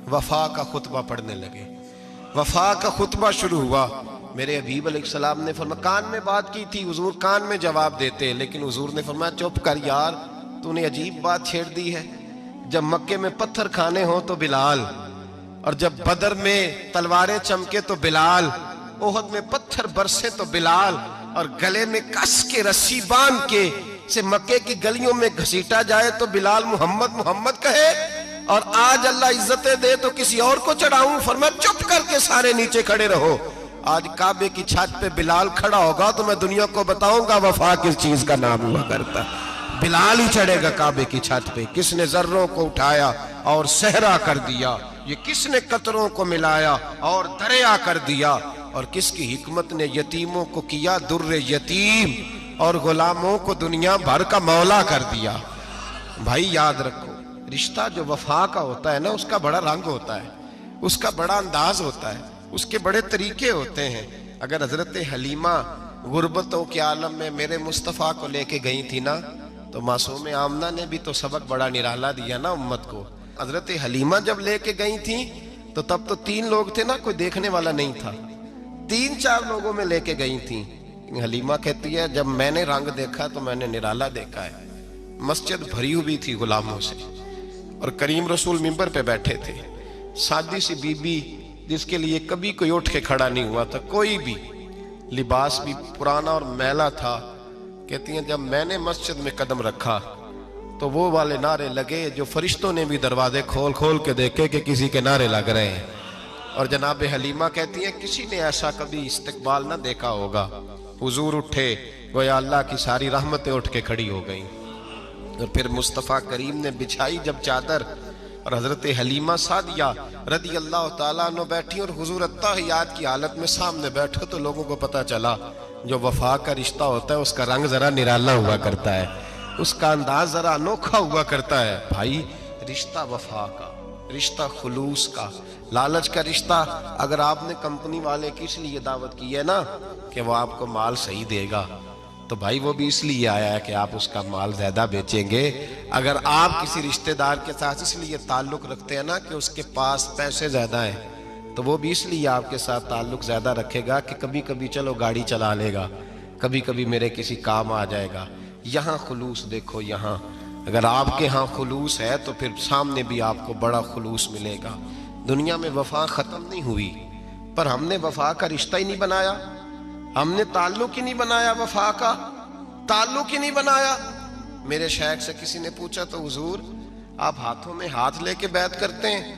وفا کا خطبہ پڑھنے لگے. وفا کا خطبہ شروع ہوا. میرے حبیب علیہ السلام نے فرمایا, کان میں بات کی تھی, حضور کان میں جواب دیتے, لیکن حضور نے فرمایا چپ کر یار, تو نے عجیب بات چھیڑ دی ہے. جب مکے میں پتھر کھانے ہوں تو بلال, اور جب بدر میں تلواریں چمکے تو بلال, احد میں پتھر برسے تو بلال, اور گلے میں کس کے رسی باندھ کے سے مکے کی گلیوں میں گھسیٹا جائے تو بلال محمد محمد کہے, اور آج اللہ عزتیں دے تو کسی اور کو چڑھاؤں. فرمایا چپ کر کے سارے نیچے کھڑے رہو. آج کعبے کی چھت پہ بلال کھڑا ہوگا تو میں دنیا کو بتاؤں گا وفا کس چیز کا نام ہوا کرتا. بلال ہی چڑھے گا کعبے کی چھت پہ. کس نے ذروں کو اٹھایا اور صحرا کر دیا, یہ کس نے قطروں کو ملایا اور دریا کر دیا, اور کس کی حکمت نے یتیموں کو کیا در یتیم, اور غلاموں کو دنیا بھر کا مولا کر دیا. بھائی یاد رکھو, رشتہ جو وفا کا ہوتا ہے نا, اس کا بڑا رنگ ہوتا ہے, اس کا بڑا انداز ہوتا ہے, اس کے بڑے طریقے ہوتے ہیں. اگر حضرت حلیمہ غربتوں کے عالم میں میرے مصطفیٰ کو لے کے گئی تھی نا, تو معصوم آمنہ نے بھی تو سبق بڑا نرالا دیا نا امت کو. حضرت حلیمہ جب لے کے گئی تھی تو تب تو 3 لوگ تھے نا, کوئی دیکھنے والا نہیں تھا. 3-4 لوگوں میں لے کے گئی تھی. حلیمہ کہتی ہے جب میں نے رنگ دیکھا تو میں نے نرالا دیکھا ہے. مسجد بھری ہوئی تھی غلاموں سے, اور کریم رسول منبر پہ بیٹھے تھے. سادی سی بی بی جس کے لیے کبھی کوئی اٹھ کے کھڑا نہیں ہوا تھا, کوئی بھی, لباس بھی پرانا اور میلا تھا. کہتی ہیں جب میں نے مسجد میں قدم رکھا تو وہ والے نعرے لگے جو فرشتوں نے بھی دروازے کھول کھول کے دیکھے کہ کسی کے نعرے لگ رہے ہیں. اور جناب حلیمہ کہتی ہیں کسی نے ایسا کبھی استقبال نہ دیکھا ہوگا. حضور اٹھے, گویا اللہ کی ساری رحمتیں اٹھ کے کھڑی ہو گئیں. اور پھر مصطفیٰ کریم نے بچھائی جب چادر, اور حضرت حلیمہ سعدیہ رضی اللہ تعالیٰ عنہ بیٹھی, اور حضور التحیات کی حالت میں سامنے بیٹھے. تو لوگوں کو پتا چلا جو وفا کا رشتہ ہوتا ہے اس کا رنگ ذرا نرالا ہوا کرتا ہے, اس کا انداز ذرا انوکھا ہوا کرتا ہے. بھائی رشتہ وفا کا, رشتہ خلوص کا, لالچ کا رشتہ. اگر آپ نے کمپنی والے کی اس لیے دعوت کی ہے نا کہ وہ آپ کو مال صحیح دے گا, تو بھائی وہ بھی اس لیے آیا ہے کہ آپ اس کا مال زیادہ بیچیں گے. اگر آپ کسی رشتہ دار کے ساتھ اس لیے تعلق رکھتے ہیں نا کہ اس کے پاس پیسے زیادہ ہیں, تو وہ بھی اس لیے آپ کے ساتھ تعلق زیادہ رکھے گا کہ کبھی کبھی چلو گاڑی چلا لے گا, کبھی کبھی میرے کسی کام آ جائے گا. یہاں خلوص دیکھو, یہاں اگر آپ کے ہاں خلوص ہے تو پھر سامنے بھی آپ کو بڑا خلوص ملے گا. دنیا میں وفا ختم نہیں ہوئی, پر ہم نے وفا کا رشتہ ہی نہیں بنایا, ہم نے تعلق ہی نہیں بنایا, وفا کا تعلق ہی نہیں بنایا. میرے شیخ سے کسی نے پوچھا تو حضور آپ ہاتھوں میں ہاتھ لے کے بیعت کرتے ہیں؟